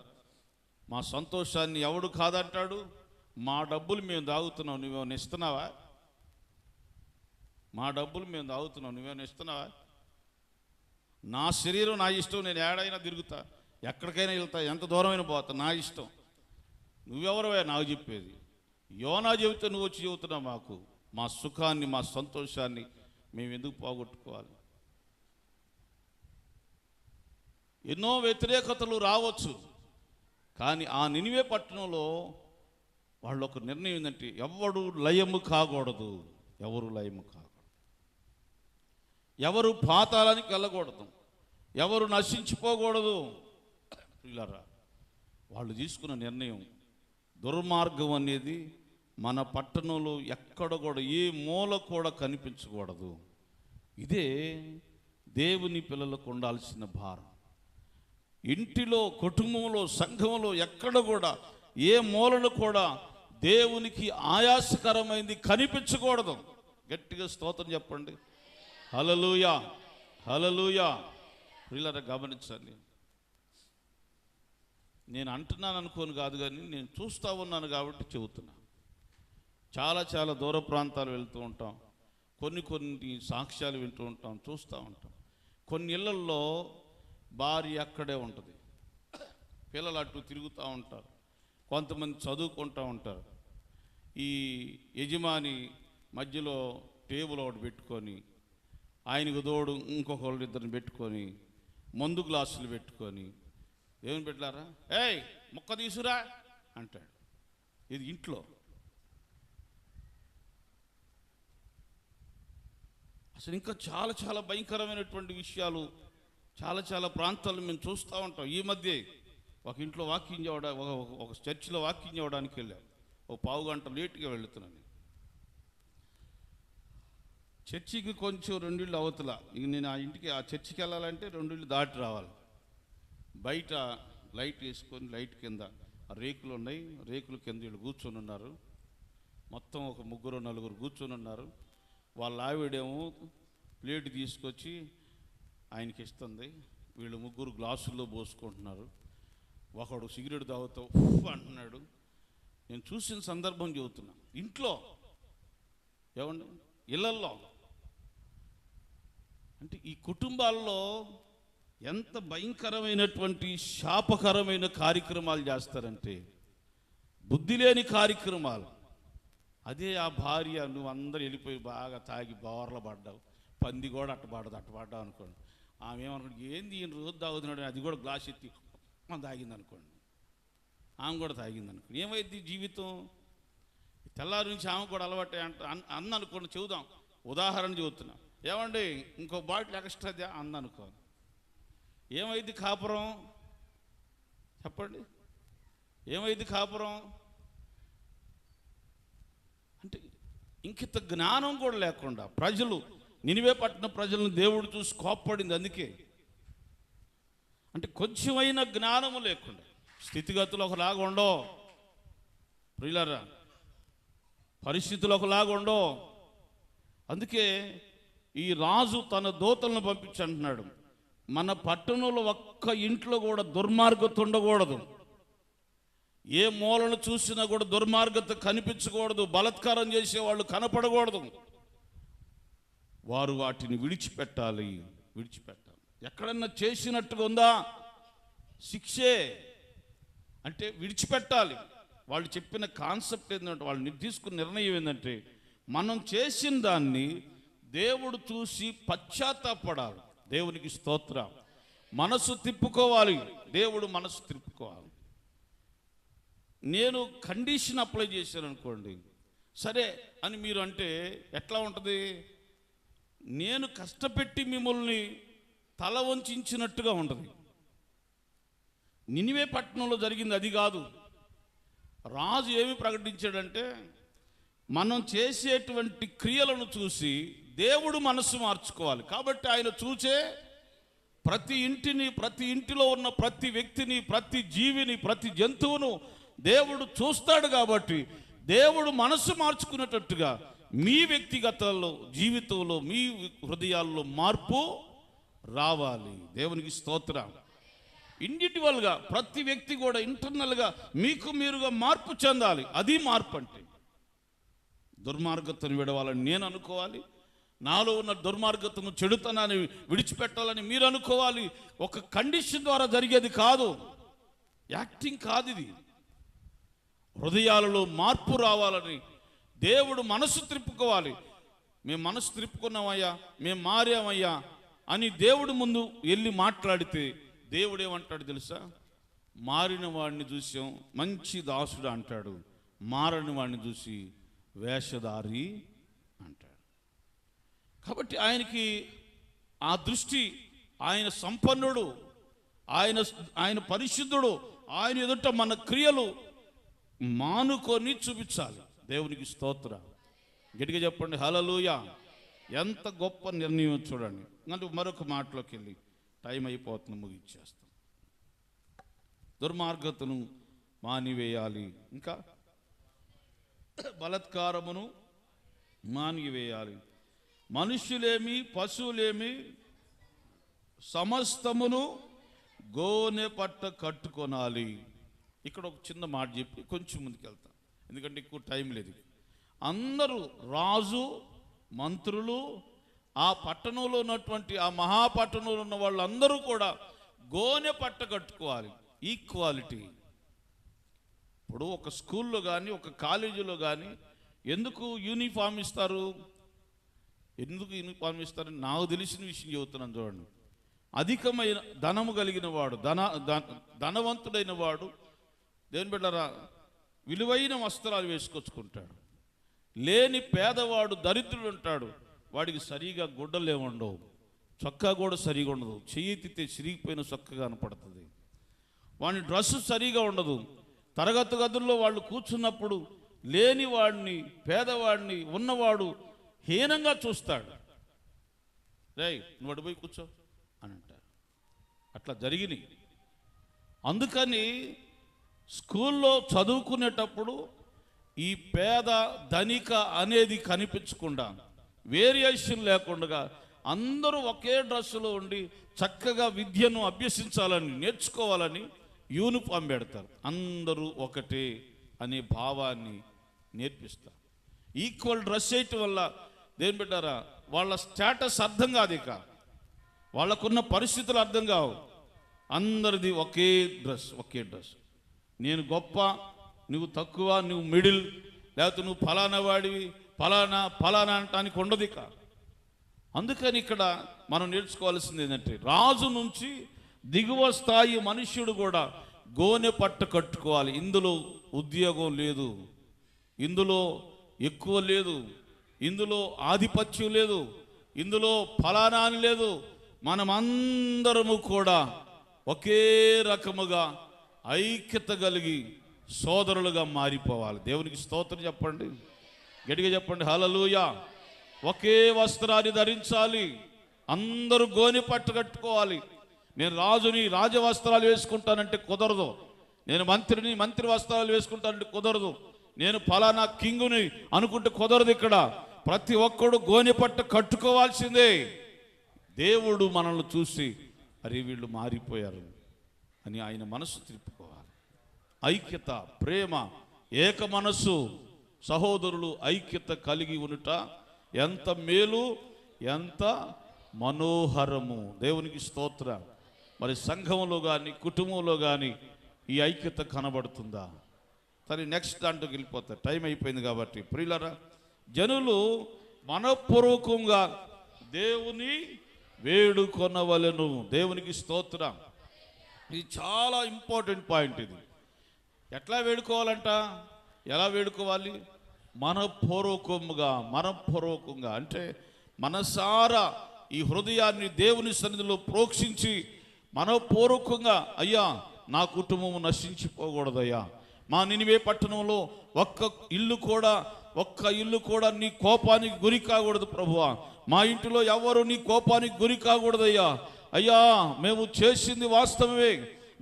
మా సంతోషాన్ని ఎవడు కాదంటాడు? మా డబ్బులు మేము దాగుతున్నావు, నువ్వేమైనా ఇస్తున్నావా? మా డబ్బులు మేము దాగుతున్నావు, నువ్వేమైనా ఇస్తున్నావా? నా శరీరం నా ఇష్టం, నేను ఏడైనా తిరుగుతా, ఎక్కడికైనా వెళ్తా, ఎంత దూరమైనా పోతా, నా ఇష్టం. నువ్వెవరవే నాకు చెప్పేది? యోనా చెబితే నువ్వు వచ్చి చెబుతున్నావు మాకు. మా సుఖాన్ని, మా సంతోషాన్ని మేము ఎందుకు పోగొట్టుకోవాలి? ఎన్నో వ్యతిరేకతలు రావచ్చు, కానీ ఆ నినివే పట్టణంలో వాళ్ళ ఒక నిర్ణయం ఏంటంటే ఎవడు లయము కాకూడదు, ఎవరు లయము కాకూడదు, ఎవరు పాతాళానికి వెళ్ళకూడదు, ఎవరు నశించిపోకూడదు. పిల్లరా, వాళ్ళు తీసుకున్న నిర్ణయం దుర్మార్గం అనేది మన పట్టణంలో ఎక్కడ కూడా ఏ మూల కూడా కనిపించకూడదు. ఇదే దేవుని పిల్లలకు ఉండాల్సిన భారం. ఇంటిలో, కుటుంబంలో, సంఘంలో ఎక్కడ కూడా ఏ మూలను కూడా దేవునికి ఆయాసకరమైంది కనిపించకూడదు. గట్టిగా స్తోత్రం చెప్పండి హల్లెలూయా, హల్లెలూయా. పిల్లరా గమనించండి, నేను అంటున్నాను అనుకోను కాదు, కానీ నేను చూస్తూ ఉన్నాను కాబట్టి చెబుతున్నా. చాలా చాలా దూర ప్రాంతాలు వెళ్తూ ఉంటాం, కొన్ని సాక్ష్యాలు వింటూ ఉంటాం, చూస్తూ ఉంటాం. కొన్ని ఇళ్లల్లో భార్య అక్కడే ఉంటుంది, పిల్లలు అటు తిరుగుతూ ఉంటారు, కొంతమంది చదువుకుంటూ ఉంటారు. ఈ యజమాని మధ్యలో టేబుల్ ఒకటి పెట్టుకొని, ఆయనకు తోడు ఇంకొకళ్ళు ఇద్దరిని పెట్టుకొని, మందు గ్లాసులు పెట్టుకొని, ఏమని పెట్టారా, ఏయ్ మొక్క తీసురా అంటాడు. ఇది ఇంట్లో. అసలు ఇంకా చాలా చాలా భయంకరమైనటువంటి విషయాలు చాలా చాలా ప్రాంతాల్లో మేము చూస్తూ ఉంటాం. ఈ మధ్య ఒక ఇంట్లో వాక్యం చేయడానికి, ఒక చర్చిలో వాక్యం చేయడానికి వెళ్ళాను. ఒక పావు గంట లేట్గా వెళుతున్నాను. చర్చికి కొంచెం 2 ఇళ్ళు అవతల, ఇక నేను ఆ ఇంటికి, ఆ చర్చికి వెళ్ళాలంటే 2 ఇళ్ళు దాటి రావాలి. బయట లైట్ వేసుకొని, లైట్ కింద ఆ రేకులు ఉన్నాయి, రేకుల కింద వీళ్ళు కూర్చొని ఉన్నారు. మొత్తం ఒక 3-4 కూర్చొని ఉన్నారు. వాళ్ళ ఆవిడేమో ప్లేట్ తీసుకొచ్చి ఆయనకి ఇస్తుంది. వీళ్ళు 3 గ్లాసుల్లో పోసుకుంటున్నారు. ఒకడు సిగరెట్ తాగుతావు అంటున్నాడు. నేను చూసిన సందర్భం చెబుతున్నా. ఇంట్లో ఏమండి, ఇళ్ళల్లో అంటే ఈ కుటుంబాల్లో ఎంత భయంకరమైనటువంటి శాపకరమైన కార్యక్రమాలు చేస్తారంటే, బుద్ధి లేని కార్యక్రమాలు. అదే ఆ భార్య, నువ్వు అందరూ వెళ్ళిపోయి బాగా తాగి బోర్ల పడ్డావు, పంది కూడా అట్టపడ్డావు అనుకోండి. ఆమె ఏమనుకోండి, ఏంది ఈయన రోజు తాగుతున్నాడు, అది కూడా గ్లాస్ ఎత్తి తాగింది అనుకోండి, ఆమె కూడా తాగింది అనుకోండి. ఏమైంది జీవితం? తెల్లారి నుంచి ఆమె కూడా అలవాటే అన్న అనుకోండి. చెబుదాం, ఉదాహరణ చెబుతున్నా. ఏమండి ఇంకో బాటిల్ ఎక్స్ట్రా అందనుకో, ఏమైంది కాపురం? చెప్పండి, ఏమైంది కాపురం? అంటే ఇంకింత జ్ఞానం కూడా లేకుండా ప్రజలు, నినివే పట్టిన ప్రజలను దేవుడు చూసి కోప్పడింది. అందుకే అంటే కొంచెమైనా జ్ఞానము లేకుండా, స్థితిగతులు ఒకలాగా ఉండో ప్రియులారా, పరిస్థితులు ఒకలాగా ఉండో. అందుకే ఈ రాజు తన దూతలను పంపించి అంటున్నాడు, మన పట్టణంలో ఒక్క ఇంట్లో కూడా దుర్మార్గత ఉండకూడదు, ఏ మూలను చూసినా కూడా దుర్మార్గత కనిపించకూడదు, బలాత్కారం చేసేవాళ్ళు కనపడకూడదు. వారు వాటిని విడిచిపెట్టాలి. ఎక్కడన్నా చేసినట్టుగా ఉందా శిక్షే, అంటే విడిచిపెట్టాలి. వాళ్ళు చెప్పిన కాన్సెప్ట్ ఏంటంటే, వాళ్ళు తీసుకున్న నిర్ణయం ఏంటంటే, మనం చేసిన దాన్ని దేవుడు చూసి పశ్చాత్తాపడాలి. దేవునికి స్తోత్రం. మనసు తిప్పుకోవాలి, దేవుడు మనసు తిప్పుకోవాలి. నేను కండిషన్ అప్లై చేశాను అనుకోండి, సరే అని మీరు అంటే ఎట్లా ఉంటుంది? నేను కష్టపెట్టి మిమ్మల్ని తల వంచినట్టుగా ఉంటుంది. నినివే పట్టణంలో జరిగింది అది కాదు. రాజు ఏమి ప్రకటించాడంటే, మనం చేసేటువంటి క్రియలను చూసి దేవుడు మనస్సు మార్చుకోవాలి. కాబట్టి ఆయన చూసే ప్రతి ఇంటిని, ప్రతి ఇంటిలో ఉన్న ప్రతి వ్యక్తిని, ప్రతి జీవిని, ప్రతి జంతువును దేవుడు చూస్తాడు. కాబట్టి దేవుడు మనస్సు మార్చుకునేటట్టుగా మీ వ్యక్తిగతంలో, జీవితంలో, మీ హృదయాల్లో మార్పు రావాలి. దేవునికి స్తోత్రం. ఇండివిజువల్గా ప్రతి వ్యక్తి కూడా ఇంటర్నల్గా మీకు మీరుగా మార్పు చెందాలి. అది మార్పు అంటే. దుర్మార్గతను విడవాలని నేను అనుకోవాలి, నాలో ఉన్న దుర్మార్గతను, చెడుతనాన్ని విడిచిపెట్టాలని మీరు అనుకోవాలి. ఒక కండిషన్ ద్వారా జరిగేది కాదు, యాక్టింగ్ కాదు ఇది. హృదయాలలో మార్పు రావాలని దేవుడు మనసు త్రిప్పుకోవాలి. మేము మనసు త్రిప్పుకున్నామయ్యా, మేము మారామయ్యా అని దేవుడు ముందు వెళ్ళి మాట్లాడితే దేవుడు ఏమంటాడు తెలుసా? మారిన వాడిని చూసాం మంచి దాసుడు అంటాడు, మారని వాడిని చూసి వేషధారి అంటాడు. కాబట్టి ఆయనకి ఆ దృష్టి, ఆయన సంపన్నుడు, ఆయన పరిశుద్ధుడు. ఆయన ఎదుట మన క్రియలు మానుకొని చూపించాలి. దేవునికి స్తోత్రం. గట్టిగా చెప్పండి హల్లెలూయా. ఎంత గొప్ప నిర్ణయం చూడండి. అంటే మరొక మాటలోకి వెళ్ళి టైం అయిపోతుంది, ముగిచ్చేస్తాం. దుర్మార్గతను మానివేయాలి, ఇంకా బలాత్కారమును మానివేయాలి. మనుష్యులేమి పశువులేమి సమస్తమును గోనె పట్ట కట్టుకొనాలి. ఇక్కడ ఒక చిన్న మాట చెప్పి కొంచెం ముందుకెళ్తాం, ఎందుకంటే ఎక్కువ టైం లేదు. అందరూ రాజు, మంత్రులు, ఆ పట్టణంలో ఉన్నటువంటి ఆ మహాపట్టణంలో ఉన్న వాళ్ళందరూ కూడా గోనె పట్ట కట్టుకోవాలి. ఈక్వాలిటీ. ఇప్పుడు ఒక స్కూల్లో కానీ, ఒక కాలేజీలో కానీ ఎందుకు యూనిఫామ్ ఇస్తారు? ఎందుకు యూనిఫామ్ ఇస్తారని నాకు తెలిసిన విషయం చెబుతున్నాను చూడండి. అధికమైన ధనము కలిగిన వాడు, ధనవంతుడైన వాడు దేవుని బిడ్డలారా విలువైన వస్త్రాలు వేసుకొచ్చుకుంటాడు. లేని పేదవాడు, దరిద్రుడు ఉంటాడు, వాడికి సరిగా గుడ్డలే ఉండవు, చొక్కా కూడా సరిగా ఉండదు, చెయ్యితే చిరిగిపోయిన చొక్కా కనపడుతుంది, వాడి డ్రెస్సు సరిగా ఉండదు. తరగతి గదుల్లో వాళ్ళు కూర్చున్నప్పుడు లేని వాడిని, పేదవాడిని, ఉన్నవాడు హీనంగా చూస్తాడు. రేయ్ నువ్వు అడిపోయి కూర్చో అని అంటారు. అట్లా జరిగినాయి. అందుకని స్కూల్లో చదువుకునేటప్పుడు ఈ పేద ధనిక అనేది కనిపించకుండా, వేరియేషన్ లేకుండా అందరూ ఒకే డ్రెస్సులో ఉండి చక్కగా విద్యను అభ్యసించాలని, నేర్చుకోవాలని యూనిఫామ్ పెడతారు. అందరూ ఒకటే అనే భావాన్ని నేర్పిస్తారు. ఈక్వల్ డ్రెస్ చేయటం వల్ల దేని పెట్టారా వాళ్ళ స్టేటస్ అర్థం కాదు, ఇక వాళ్ళకున్న పరిస్థితులు అర్థం కావు. అందరిది ఒకే డ్రెస్, ఒకే డ్రెస్. నేను గొప్ప, నువ్వు తక్కువ, నువ్వు మిడిల్, లేకపోతే నువ్వు ఫలానా వాడివి, ఫలానా అంటానికి ఉండదు ఇక. అందుకని ఇక్కడ మనం నేర్చుకోవాల్సింది ఏంటంటే, రాజు నుంచి దిగువ స్థాయి మనుష్యుడు కూడా గోనె పట్ట కట్టుకోవాలి. ఇందులో ఉద్యోగం లేదు, ఇందులో ఎక్కువ లేదు, ఇందులో ఆధిపత్యం లేదు, ఇందులో ఫలానా అని లేదు. మనమందరము కూడా ఒకే రకముగా ఐక్యత కలిగి సోదరులుగా మారిపోవాలి. దేవునికి స్తోత్రం చెప్పండి, గట్టిగా చెప్పండి హల్లెలూయా. ఒకే వస్త్రాన్ని ధరించాలి, అందరూ గోనె పట్టు కట్టుకోవాలి. నేను రాజుని, రాజ వస్త్రాలు వేసుకుంటానంటే కుదరదు. నేను మంత్రిని, మంత్రి వస్త్రాలు వేసుకుంటానంటే కుదరదు. నేను ఫలానా కింగుని అనుకుంటే కుదరదు. ఇక్కడ ప్రతి ఒక్కడు గోనె పట్టు కట్టుకోవాల్సిందే. దేవుడు మనల్ని చూసి అరే వీళ్ళు మారిపోయారు అని ఆయన మనసు తిప్పుకోవాలి. ఐక్యత, ప్రేమ, ఏక మనస్సు, సహోదరులు ఐక్యత కలిగి ఉండుట ఎంత మేలు, ఎంత మనోహరము. దేవునికి స్తోత్రం. మరి సంఘంలో కానీ, కుటుంబంలో కానీ ఈ ఐక్యత కనబడుతుందా? సరే నెక్స్ట్ దాంట్లోకి వెళ్ళిపోతారు, టైం అయిపోయింది కాబట్టి. ప్రియులారా, జనులు మనపూర్వకంగా దేవుని వేడుకొనవలెను. దేవునికి స్తోత్రం. ఇది చాలా ఇంపార్టెంట్ పాయింట్. ఇది ఎట్లా వేడుకోవాలంట? ఎలా వేడుకోవాలి? మనపూర్వకంగా అంటే మనసారా ఈ హృదయాన్ని దేవుని సన్నిధిలో ప్రోక్షించి మనపూర్వకంగా, అయ్యా నా కుటుంబం నశించిపోకూడదయ్యా, మా నినివే పట్టణంలో ఒక్క ఇల్లు కూడా నీ కోపానికి గురి కాకూడదు ప్రభువా, మా ఇంటిలో ఎవరు నీ కోపానికి గురి కాకూడదయ్యా. అయ్యా మేము చేసింది వాస్తవమే,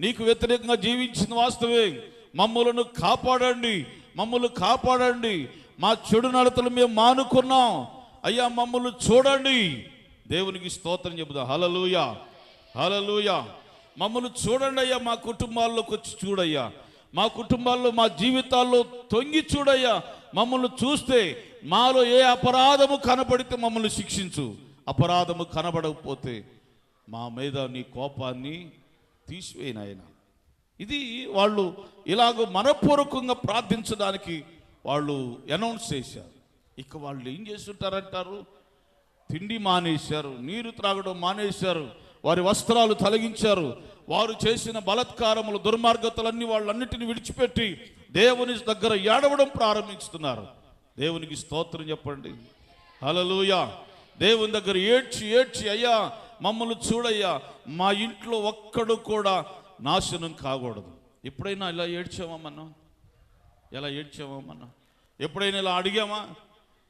నీకు వ్యతిరేకంగా జీవించింది వాస్తవమే, మమ్మలను కాపాడండి, మా చెడు నడతలు మేము మానుకున్నాం అయ్యా, మమ్మల్ని చూడండి. దేవునికి స్తోత్రం చెబుదా. హల్లెలూయా, హల్లెలూయా. మమ్మల్ని చూడండి అయ్యా, మా కుటుంబాల్లోకి వచ్చి చూడయ్యా, మా కుటుంబాల్లో మా జీవితాల్లో తొంగి చూడయ్యా. మమ్మల్ని చూస్తే మాలో ఏ అపరాధము కనబడితే మమ్మల్ని శిక్షించు, అపరాధము కనబడకపోతే మా మీద నీ కోపాన్ని తీసివేయనాయన. ఇది వాళ్ళు ఇలాగ మనపూర్వకంగా ప్రార్థించడానికి వాళ్ళు అనౌన్స్ చేశారు. ఇక వాళ్ళు ఏం చేస్తుంటారంటారు? తిండి మానేశారు, నీరు త్రాగడం మానేశారు, వారి వస్త్రాలు తొలగించారు, వారు చేసిన బలత్కారములు దుర్మార్గతలన్నీ వాళ్ళన్నిటిని విడిచిపెట్టి దేవుని దగ్గర ఏడవడం ప్రారంభిస్తున్నారు. దేవునికి స్తోత్రం చెప్పండి. హల్లెలూయా. దేవుని దగ్గర ఏడ్చి అయ్యా మమ్మల్ని చూడయ్యా, మా ఇంట్లో ఒక్కడు కూడా నాశనం కాకూడదు. ఎప్పుడైనా ఇలా ఏడ్చామా మనం? ఎప్పుడైనా ఇలా అడిగామా?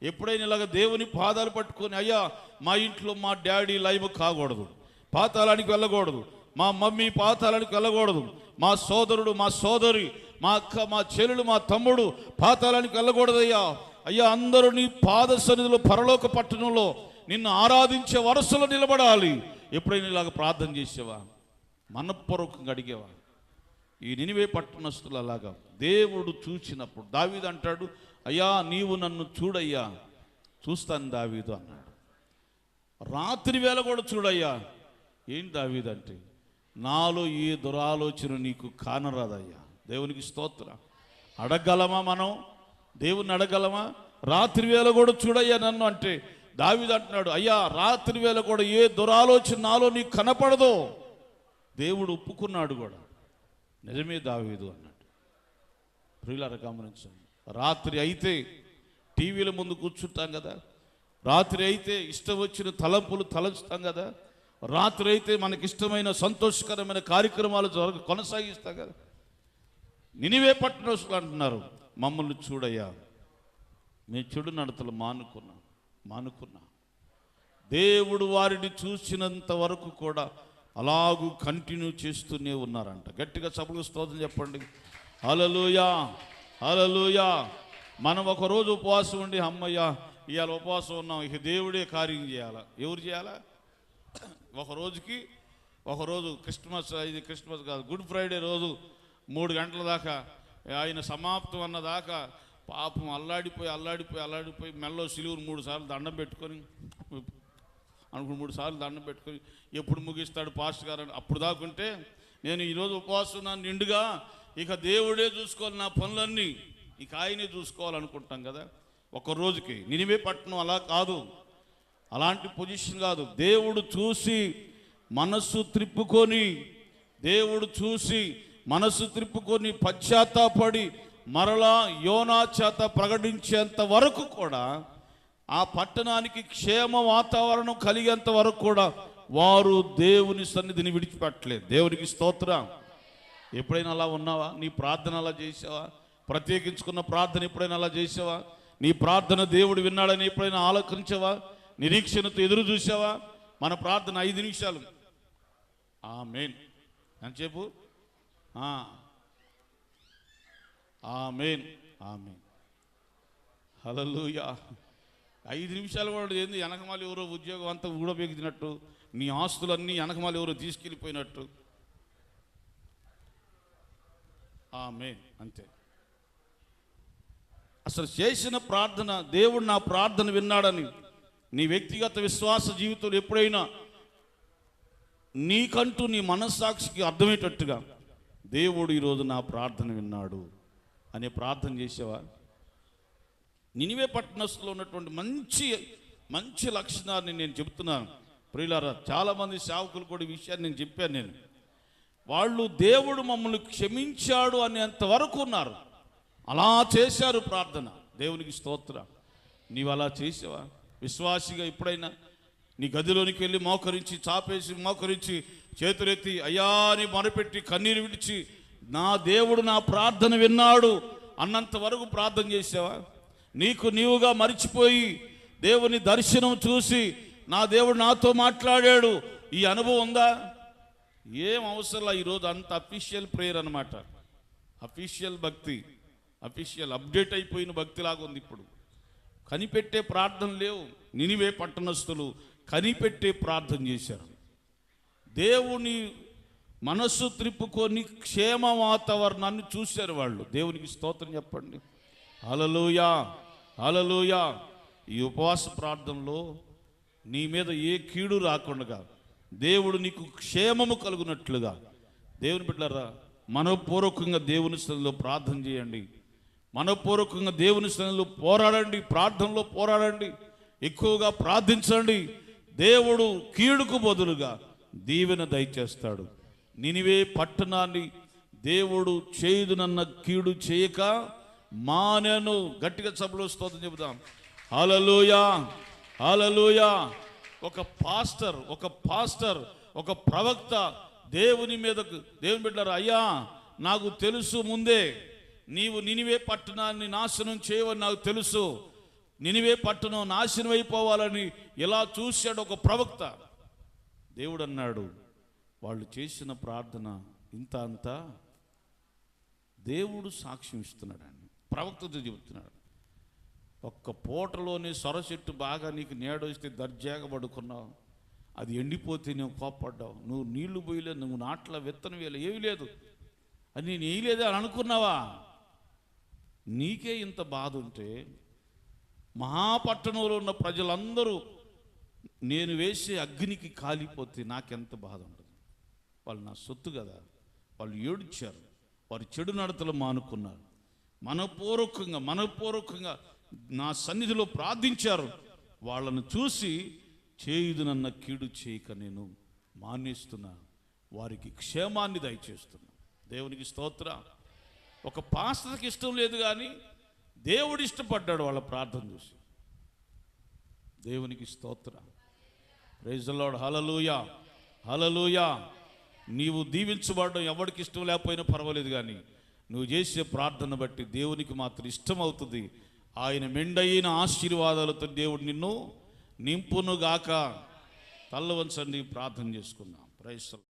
ఎప్పుడైనా ఇలాగ దేవుని పాదాలు పట్టుకొని, అయ్యా మా ఇంట్లో మా డాడీ లైవ్ కాకూడదు, పాతాళానికి వెళ్ళకూడదు, మా మమ్మీ పాతాళానికి వెళ్ళకూడదు, మా సోదరుడు మా సోదరి మా అక్క మా చెల్లెలు మా తమ్ముడు పాతాళానికి వెళ్ళకూడదయ్యా. అయ్యా అందరూ నీ పాద సన్నిధిలో పరలోక పట్టణంలో నిన్ను ఆరాధించే వరుసలో నిలబడాలి. ఎప్పుడైనా ఇలాగ ప్రార్థన చేసేవా? మనపూర్వకంగా అడిగేవా? ఈ నినివే పట్టణస్తులు అలాగా దేవుడు చూసినప్పుడు దావీదు అంటాడు, అయ్యా నీవు నన్ను చూడయ్యా, చూస్తాను దావీదు అన్నాడు. రాత్రి వేళ కూడా చూడయ్యా. ఏంటి దావీదు అంటే, నాలో ఏ దురాలోచన నీకు కానరాదయ్యా. దేవునికి స్తోత్రం. అడగలమా మనం? దేవుణ్ణి అడగలమా? రాత్రి వేళ కూడా చూడయ్యా నన్ను అంటే దావీదు అంటున్నాడు, అయ్యా రాత్రి వేళ కూడా ఏ దురాలోచన నాలో నీకు కనపడదో. దేవుడు ఒప్పుకున్నాడు కూడా. నిజమే దావీదు అన్నాడు. ప్రియులారా గమనించండి. రాత్రి అయితే టీవీల ముందు కూర్చుంటాం కదా, రాత్రి అయితే ఇష్టం వచ్చిన తలంపులు తలంచుతాం కదా, రాత్రి అయితే మనకిష్టమైన సంతోషకరమైన కార్యక్రమాలు కొనసాగిస్తాం కదా. నినివే పట్టణస్తులు అంటున్నారు, మమ్మల్ని చూడయ్యా, మీ చెడు నడతలు మానుకున్నా. దేవుడు వారిని చూసినంత వరకు కూడా అలాగూ కంటిన్యూ చేస్తూనే ఉన్నారంట. గట్టిగా సభకు స్తోత్రం చెప్పండి. హల్లెలూయా, హల్లెలూయా. మనం ఒకరోజు ఉపవాసం ఉండి, అమ్మయ్య ఇవాళ ఉపవాసం ఉన్నాం, ఇక దేవుడే కార్యం చేయాలా. ఎవరు చేయాలా? ఒకరోజు క్రిస్మస్ కాదు, గుడ్ ఫ్రైడే రోజు 3 గంటల దాకా ఆయన సమాప్తం అన్నదాకా పాపం అల్లాడిపోయి మెల్లో సిలువును 3 సార్లు దండం పెట్టుకొని 3 సార్లు దండం పెట్టుకొని ఎప్పుడు ముగిస్తాడు పాస్టర్ గారు అని అప్పుడు దాకుంటే, నేను ఈరోజు ఉపవాసం ఉన్నాను నిండుగా, ఇక దేవుడే చూసుకోవాలి నా పనులన్నీ, ఇక ఆయనే చూసుకోవాలనుకుంటాం కదా ఒక రోజుకి. నినివే పట్టణం అలా కాదు, అలాంటి పొజిషన్ కాదు. దేవుడు చూసి మనస్సు త్రిప్పుకొని పశ్చాత్తాపడి మరలా యోనా చేత ప్రకటించేంత వరకు కూడా, ఆ పట్టణానికి క్షేమ వాతావరణం కలిగేంత వరకు కూడా వారు దేవుని సన్నిధిని విడిచిపెట్టలేదు. దేవునికి స్తోత్రం. ఎప్పుడైనా అలా ఉన్నావా? నీ ప్రార్థన అలా చేసావా? ప్రత్యేకించుకున్న ప్రార్థన ఎప్పుడైనా అలా చేసావా? నీ ప్రార్థన దేవుడు విన్నాడని ఎప్పుడైనా ఆలోచించావా? నిరీక్షణతో ఎదురు చూసావా? మన ప్రార్థన 5 నిమిషాలు. ఆమేన్ అని చెప్పు. ఆమేన్, ఆమేన్, హల్లెలూయా. 5 నిమిషాలు కూడా ఏంది? వెనకమాలి ఎవరో ఉద్యోగం అంతా ఊడబెగినట్టు, నీ ఆస్తులన్నీ వెనకమాలి ఎవరో తీసుకెళ్ళిపోయినట్టు. ఆమేన్, అంతే. అసలు చేసిన ప్రార్థన, దేవుడు నా ప్రార్థన విన్నాడని నీ వ్యక్తిగత విశ్వాస జీవితంలో ఎప్పుడైనా నీకంటూ నీ మనస్సాక్షికి అర్థమయ్యేటట్టుగా, దేవుడు ఈరోజు నా ప్రార్థన విన్నాడు అనే ప్రార్థన చేసావా? నినివే పట్టణస్తులో ఉన్నటువంటి మంచి లక్షణాన్ని నేను చెబుతున్నాను. ప్రియులారా, చాలామంది సేవకులు కూడా ఈ విషయాన్ని నేను చెప్పాను. వాళ్ళు దేవుడు మమ్మల్ని క్షమించాడు అనేంత వరకు ఉన్నారు. అలా చేశారు ప్రార్థన. దేవునికి స్తోత్రం. నీవు అలా చేసావా? విశ్వాసిగా ఎప్పుడైనా నీ గదిలోనికి వెళ్ళి మోకరించి, చాపేసి మోకరించి, చేతులెత్తి అయ్యా అని మొరపెట్టి కన్నీరు విడిచి నా దేవుడు నా ప్రార్థన విన్నాడు అన్నంత వరకు ప్రార్థన చేసావా? నీకు నీవుగా మరిచిపోయి దేవుని దర్శనం చూసి నా దేవుడు నాతో మాట్లాడాడు ఈ అనుభవం ఉందా? ఏం అవసరంలా. ఈరోజు అంత అఫీషియల్ ప్రేయర్ అనమాట. అఫీషియల్ భక్తి, అఫీషియల్ అప్డేట్ అయిపోయిన భక్తిలాగా ఉంది ఇప్పుడు. కనిపెట్టే ప్రార్థన లేవు. నినివే పట్టణస్థులు కనిపెట్టే ప్రార్థన చేశారు. దేవుని మనస్సు త్రిప్పుకొని క్షేమ వాతావరణాన్ని చూశారు వాళ్ళు. దేవునికి స్తోత్రం చెప్పండి. హల్లెలూయా, హల్లెలూయా. ఈ ఉపవాస ప్రార్థనలో నీ మీద ఏ కీడు రాకుండా దేవుడు నీకు క్షేమము కలుగునట్లుగా దేవుని బిడ్డలారా మనపూర్వకంగా దేవుని స్థలంలో ప్రార్థన చేయండి. మనపూర్వకంగా దేవుని స్థలంలో పోరాడండి. ప్రార్థనలో పోరాడండి. ఎక్కువగా ప్రార్థించండి. దేవుడు కీడుకు బదులుగా దీవెన దయచేస్తాడు. నినివే పట్టణాన్ని దేవుడు చేయుదునన్న కీడు చేయక మానెను. గట్టిగా సభలో స్తోత్రం చెబుదాం. హల్లెలూయా, హల్లెలూయా. ఒక పాస్టర్ ఒక ప్రవక్త దేవుని మీదకు, దేవుని బిడ్డలారా, అయ్యా నాకు తెలుసు ముందే నీవు నినివే పట్టణాన్ని నాశనం చేయవని నాకు తెలుసు, నినివే పట్టణం నాశనం అయిపోవాలని ఇలా చూశాడు ఒక ప్రవక్త. దేవుడు అన్నాడు వాళ్ళు చేసిన ప్రార్థన ఇంత అంతా దేవుడు సాక్ష్యం ఇస్తున్నాడు అని ప్రవక్తతో చెబుతున్నాడు. ఒక్క పూటలోనే సొర చెట్టు బాగా నీకు నీడొస్తే దర్జాగా పడుకున్నావు, అది ఎండిపోతే నువ్వు కోప్పడ్డావు, నువ్వు నీళ్లు పోయలేదు, నువ్వు నాట్ల విత్తనం వేయలేదు, ఏమీ లేదు, అది నేను వేయలేదా అని అనుకున్నావా? నీకే ఇంత బాధ ఉంటే మహాపట్టణంలో ఉన్న ప్రజలందరూ నేను వేసే అగ్నికి కాలిపోతే నాకెంత బాధ ఉంటుంది. వాళ్ళు నా సొత్తు కదా. వాళ్ళు ఏడ్చారు, వారి చెడు నడతలు మానుకున్నారు, మనపూర్వకంగా నా సన్నిధిలో ప్రార్థించారు. వాళ్ళను చూసి చేయుదునన్న కీడు చేయక నేను మానేస్తున్నా, వారికి క్షేమాన్ని దయచేస్తున్నా. దేవునికి స్తోత్రం. ఒక పాస్టర్కి ఇష్టం లేదు కానీ దేవుడు ఇష్టపడ్డాడు వాళ్ళ ప్రార్థన చూసి. దేవునికి స్తోత్రం. Praise the lord. Hallelujah, hallelujah. నీవు దీవించబడడం ఎవరికి ఇష్టం లేకపోయినా పర్వాలేదు కానీ నువ్వు చేసే ప్రార్థన బట్టి దేవునికి మాత్రం ఇష్టం అవుతుంది. ఆయన మెండైన ఆశీర్వాదాలతో దేవుడు నిన్ను నింపునుగాక. తల్ల వంచండి, ప్రార్థన చేసుకుందాం. Praise the lord.